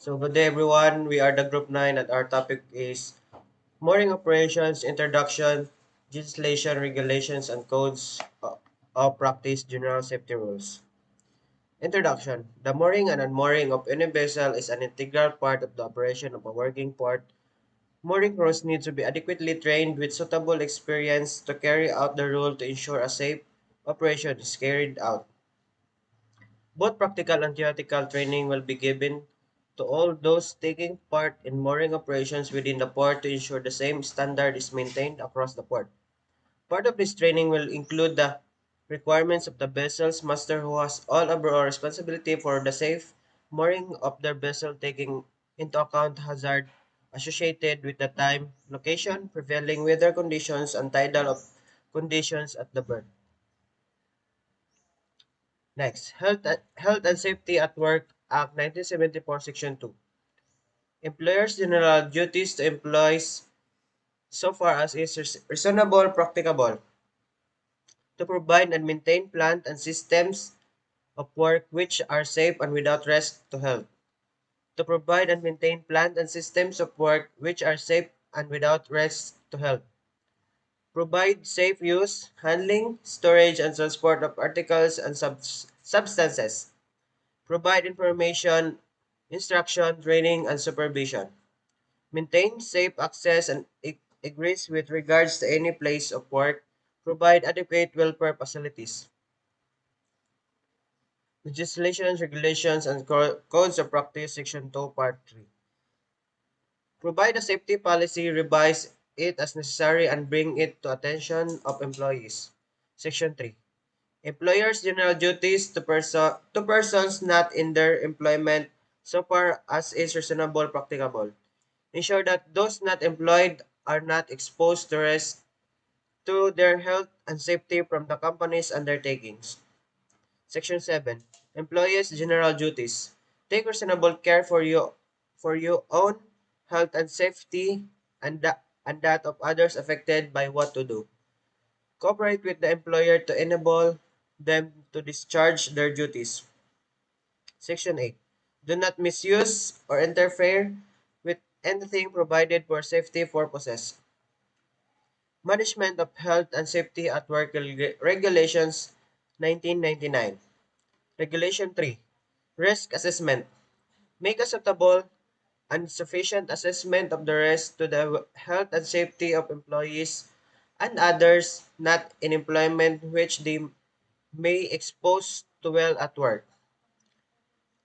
So good day everyone. We are the group 9 and our topic is mooring operations, introduction, legislation, regulations and codes of practice, general safety rules. Introduction. The mooring and unmooring of any vessel is an integral part of the operation of a working port. Mooring crews need to be adequately trained with suitable experience to carry out the role to ensure a safe operation is carried out. Both practical and theoretical training will be given to all those taking part in mooring operations within the port to ensure the same standard is maintained across the port. Part of this training will include the requirements of the vessel's master who has all overall responsibility for the safe mooring of their vessel taking into account hazard associated with the time, location, prevailing weather conditions, and conditions at the berth. Next, Health and Safety at Work Act 1974, Section 2. Employers' general duties to employees so far as is reasonable practicable to provide and maintain plant and systems of work which are safe and without risk to health. To provide and maintain plant and systems of work which are safe and without risk to health. Provide safe use, handling, storage, and transport of articles and substances. Provide information, instruction, training, and supervision. Maintain safe access and egress with regards to any place of work. Provide adequate welfare facilities. Legislations, regulations, and codes of practice, Section 2, Part 3. Provide a safety policy, revise it as necessary, and bring it to attention of employees. Section 3. Employers' general duties to persons not in their employment so far as is reasonable practicable. Ensure that those not employed are not exposed to risk to their health and safety from the company's undertakings. Section 7. Employees' general duties. Take reasonable care for your own health and safety and that of others affected by what to do. Cooperate with the employer to enable them to discharge their duties. Section 8. Do not misuse or interfere with anything provided for safety purposes. Management of Health and Safety at Work Regulations 1999. Regulation 3. Risk Assessment. Make a suitable and sufficient assessment of the risk to the health and safety of employees and others not in employment which they may expose to well at work.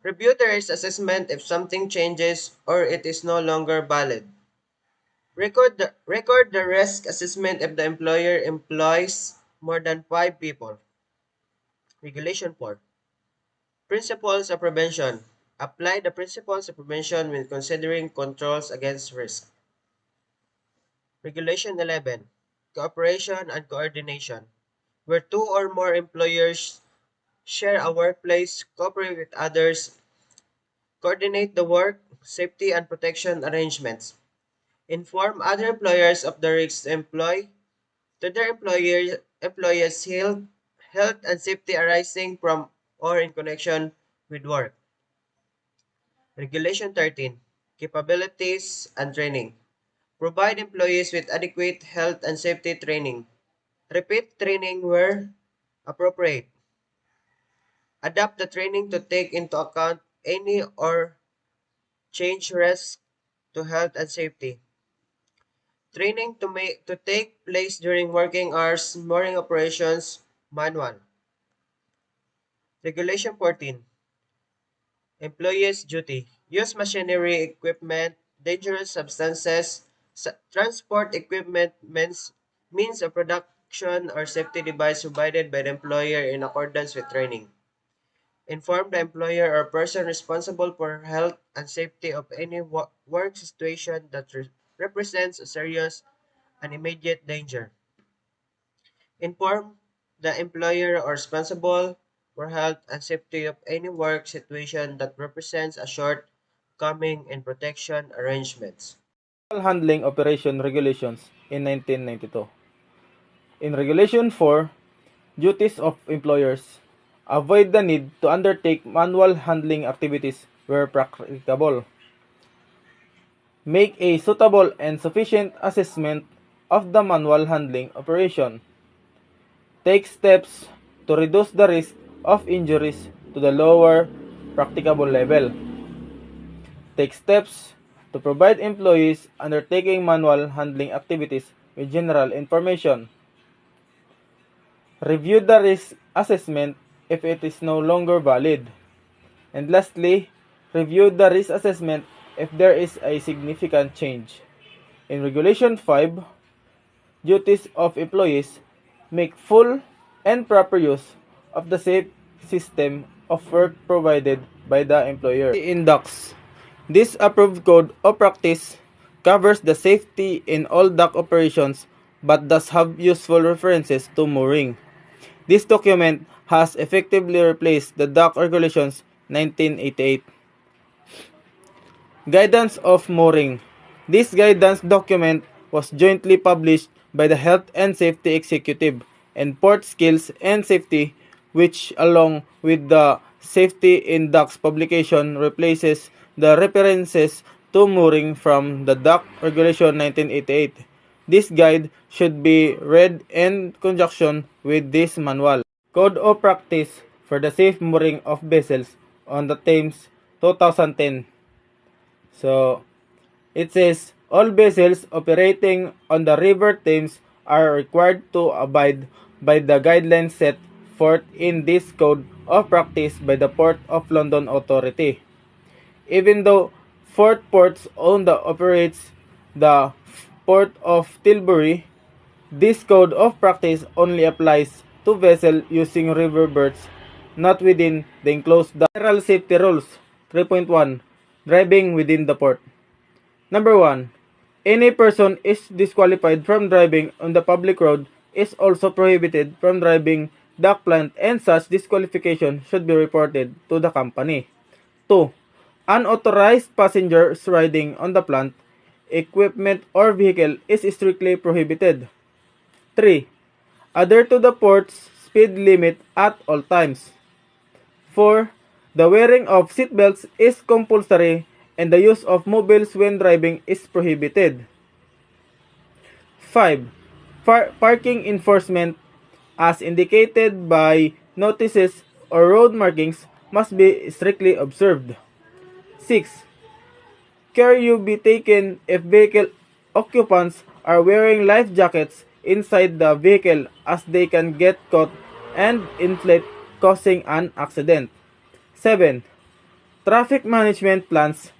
Review the risk assessment if something changes or it is no longer valid. Record the risk assessment if the employer employs more than 5 people. Regulation 4. Principles of prevention. Apply the principles of prevention when considering controls against risk. Regulation 11. Cooperation and coordination. Where two or more employers share a workplace, cooperate with others, coordinate the work, safety and protection arrangements. Inform other employers of the risks to their employees' health and safety arising from or in connection with work. Regulation 13. Capabilities and training. Provide employees with adequate health and safety training. Repeat training where appropriate. Adapt the training to take into account any or change risks to health and safety. Training to take place during working hours, mooring operations, manual. Regulation 14. Employees' duty. Use machinery, equipment, dangerous substances, transport equipment, means of production or safety device provided by the employer in accordance with training. Inform the employer or person responsible for health and safety of any work situation that represents a serious and immediate danger. Inform the employer or responsible for health and safety of any work situation that represents a shortcoming in protection arrangements. Handling Operation Regulations in 1992. In Regulation 4, duties of employers avoid the need to undertake manual handling activities where practicable. Make a suitable and sufficient assessment of the manual handling operation. Take steps to reduce the risk of injuries to the lower practicable level. Take steps to provide employees undertaking manual handling activities with general information. Review the risk assessment if it is no longer valid. And lastly, review the risk assessment if there is a significant change. In Regulation 5, duties of employees, make full and proper use of the safe system of work provided by the employer. In DOCS, this approved code of practice covers the safety in all dock operations but does have useful references to mooring. This document has effectively replaced the Dock Regulations 1988. Guidance of Mooring. This guidance document was jointly published by the Health and Safety Executive and Port Skills and Safety, which along with the Safety in Docks publication replaces the references to mooring from the Dock Regulation 1988. This guide should be read in conjunction with this manual. Code of Practice for the Safe Mooring of Vessels on the Thames 2010. So, it says, all vessels operating on the River Thames are required to abide by the guidelines set forth in this Code of Practice by the Port of London Authority. Even though Fort Ports own the operates the Port of Tilbury, this Code of Practice only applies to vessels using river berths not within the enclosed dock. General Safety Rules 3.1 Driving within the port. Number 1. Any person is disqualified from driving on the public road is also prohibited from driving dock plant, and such disqualification should be reported to the company. 2. Unauthorized passengers riding on the plant, equipment, or vehicle is strictly prohibited. 3. Adhere to the port's speed limit at all times. 4. The wearing of seatbelts is compulsory and the use of mobiles when driving is prohibited. 5. Parking enforcement, as indicated by notices or road markings, must be strictly observed. 6. Care you be taken if vehicle occupants are wearing life jackets inside the vehicle, as they can get caught and inflate, causing an accident. 7. Traffic management plans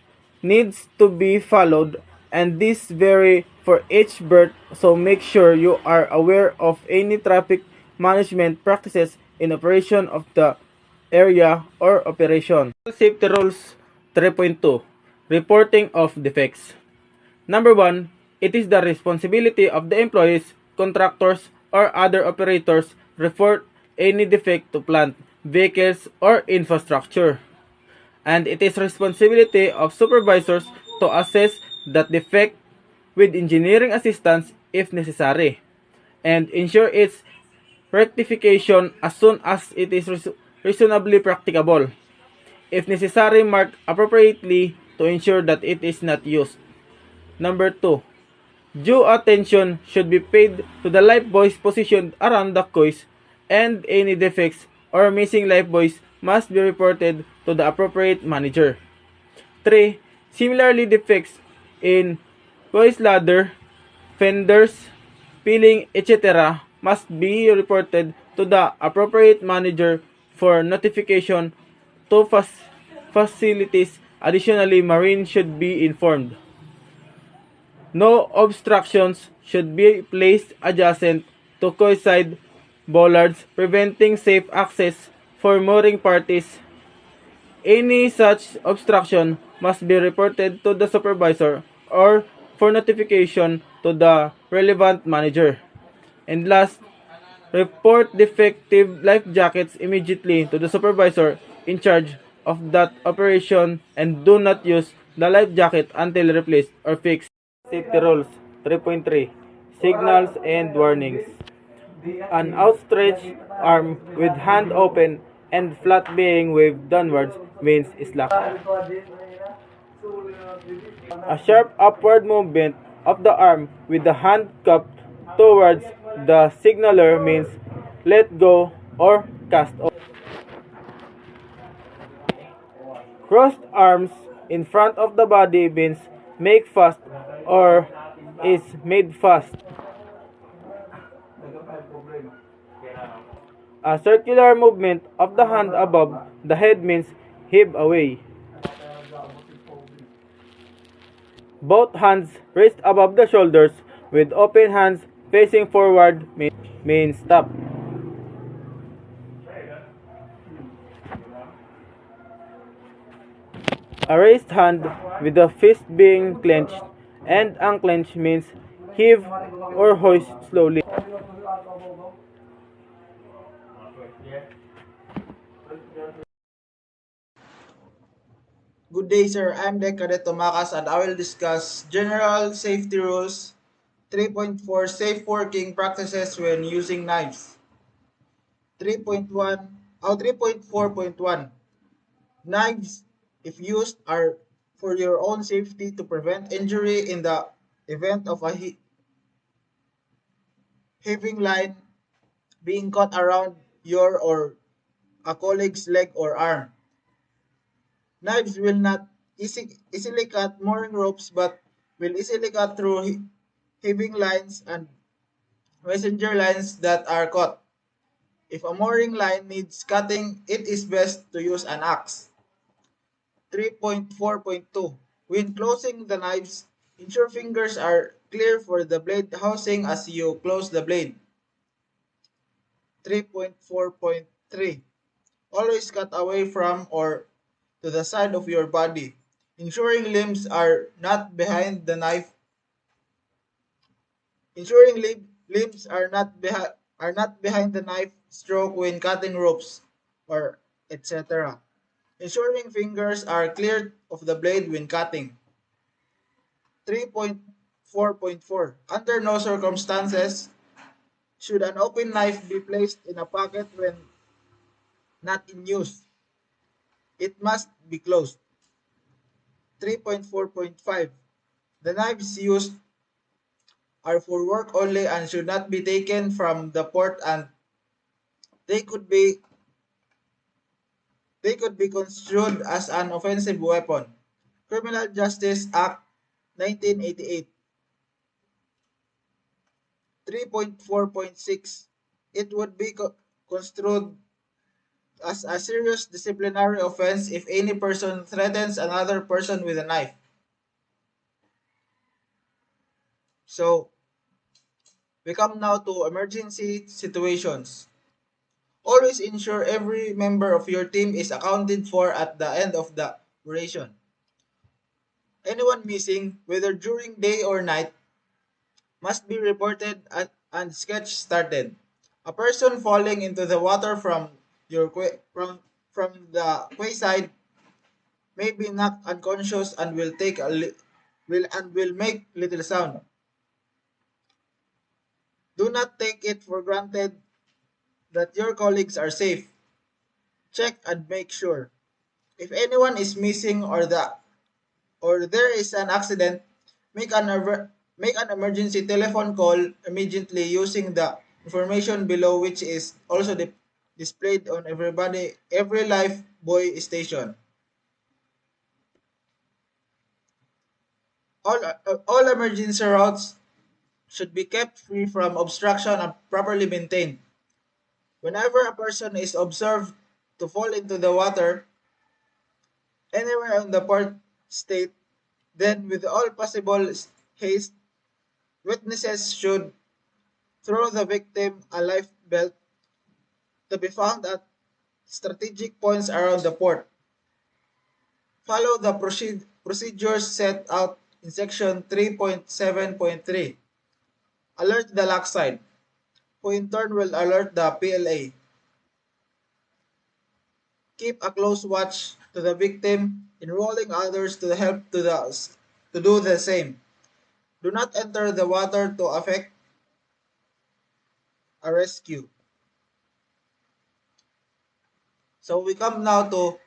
needs to be followed, and these vary for each berth, so make sure you are aware of any traffic management practices in operation of the area or operation. Safety Rules 3.2 Reporting of Defects. Number 1. It is the responsibility of the employees, contractors, or other operators report any defect to plant, vehicles, or infrastructure. And it is responsibility of supervisors to assess that defect with engineering assistance if necessary, and ensure its rectification as soon as it is reasonably practicable. If necessary, mark appropriately to ensure that it is not used. Number 2. Due attention should be paid to the lifebuoys positioned around the quays, and any defects or missing lifebuoys must be reported to the appropriate manager. 3. Similarly, defects in quays ladder, fenders, peeling, etc. must be reported to the appropriate manager for notification to facilities. Additionally, marine should be informed. No obstructions should be placed adjacent to quayside bollards, preventing safe access for mooring parties. Any such obstruction must be reported to the supervisor or for notification to the relevant manager. And last, report defective life jackets immediately to the supervisor in charge of that operation, and do not use the life jacket until replaced or fixed. Safety Rules 3.3 Signals and Warnings. An outstretched arm with hand open and flat being waved downwards means slack. A sharp upward movement of the arm with the hand cupped towards the signaler means let go or cast off. Crossed arms in front of the body means make fast or is made fast. A circular movement of the hand above the head means heave away. Both hands raised above the shoulders with open hands facing forward means stop. A raised hand with the fist being clenched and unclenched means heave or hoist slowly. Good day, sir. I'm Deck Cadet Tomakas and I will discuss General Safety Rules 3.4 Safe Working Practices when using knives. 3.4.1 Knives, if used, are for your own safety to prevent injury in the event of a heaving line being caught around your or a colleague's leg or arm. Knives will not easily cut mooring ropes but will easily cut through heaving lines and messenger lines that are caught. If a mooring line needs cutting, it is best to use an axe. 3.4.2 When closing the knives, ensure fingers are clear for the blade housing as you close the blade. 3.4.3 Always cut away from or to the side of your body, ensuring limbs are not behind the knife. Ensuring limbs are not behind the knife stroke when cutting ropes or etc. Ensuring fingers are clear of the blade when cutting. 3.4.4 Under no circumstances should an open knife be placed in a pocket when not in use. It must be closed. 3.4.5 The knives used are for work only and should not be taken from the port and they could be they could be construed as an offensive weapon. Criminal Justice Act 1988. 3.4.6 It would be construed as a serious disciplinary offense if any person threatens another person with a knife. So, we come now to emergency situations. Always ensure every member of your team is accounted for at the end of the operation. Anyone missing, whether during day or night, must be reported and sketch started. A person falling into the water from the quayside may be knocked unconscious and will make little sound. Do not take it for granted that your colleagues are safe. Check and make sure. If anyone is missing or there is an accident, make an emergency telephone call immediately using the information below, which is also displayed on every life buoy station. All emergency routes should be kept free from obstruction and properly maintained. Whenever a person is observed to fall into the water anywhere in the port state, then with all possible haste, witnesses should throw the victim a life belt to be found at strategic points around the port. Follow the procedures set out in section 3.7.3. Alert the lockside, who in turn will alert the PLA. Keep a close watch to the victim, enrolling others to help to do the same. Do not enter the water to affect a rescue. So we come now to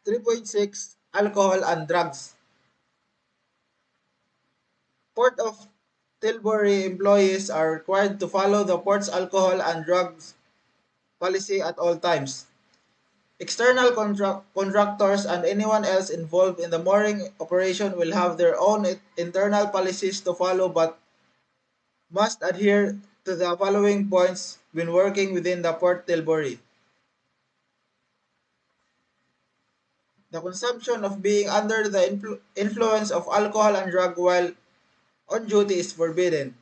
3.6 Alcohol and drugs. Port of Tilbury employees are required to follow the port's alcohol and drugs policy at all times. External contractors and anyone else involved in the mooring operation will have their own internal policies to follow but must adhere to the following points when working within the Port Tilbury. The consumption of being under the influence of alcohol and drug while on duty is forbidden.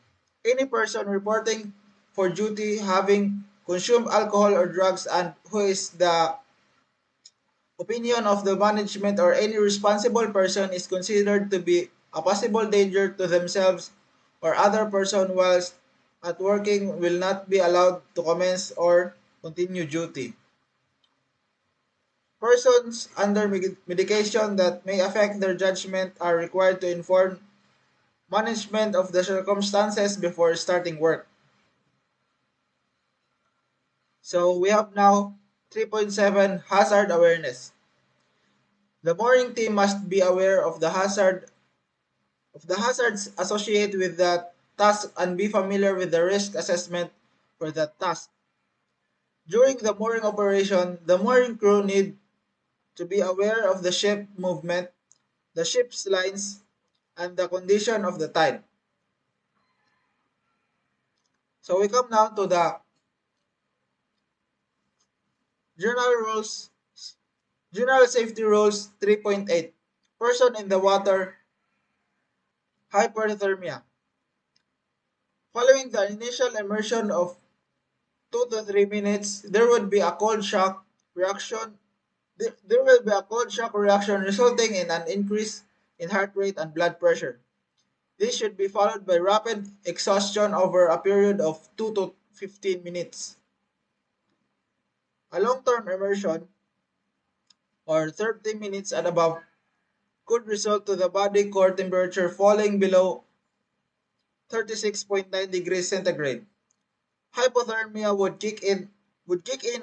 Any person reporting for duty having consumed alcohol or drugs and who is the opinion of the management or any responsible person is considered to be a possible danger to themselves or other person whilst at working will not be allowed to commence or continue duty. Persons under medication that may affect their judgment are required to inform management of the circumstances before starting work. So we have now 3.7 hazard awareness. The mooring team must be aware of the hazards associated with the task and be familiar with the risk assessment for that task. During the mooring operation, the mooring crew need to be aware of the ship movement, the ship's lines, and the condition of the tide. So we come now to the general rules, general safety rules 3.8. Person in the water, hyperthermia. Following the initial immersion of 2 to 3 minutes, there would be a cold shock reaction. There will be a cold shock reaction resulting in an increase in heart rate and blood pressure. This should be followed by rapid exhaustion over a period of 2 to 15 minutes. A long-term immersion or 30 minutes and above could result to the body core temperature falling below 36.9 degrees centigrade. Hypothermia would kick in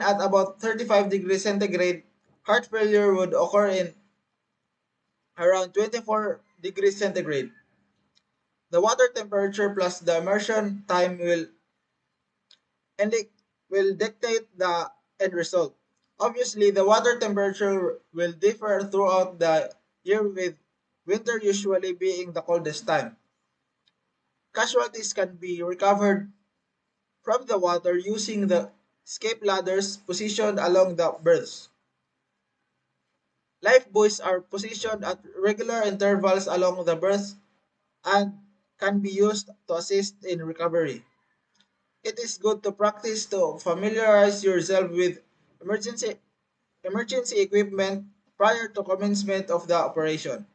at about 35 degrees centigrade. Heart failure would occur in around 24 degrees centigrade. The water temperature plus the immersion time will dictate the end result. Obviously, the water temperature will differ throughout the year with winter usually being the coldest time. Casualties can be recovered from the water using the escape ladders positioned along the berths. Lifebuoys are positioned at regular intervals along the berths and can be used to assist in recovery. It is good to practice to familiarize yourself with emergency emergency equipment prior to commencement of the operation.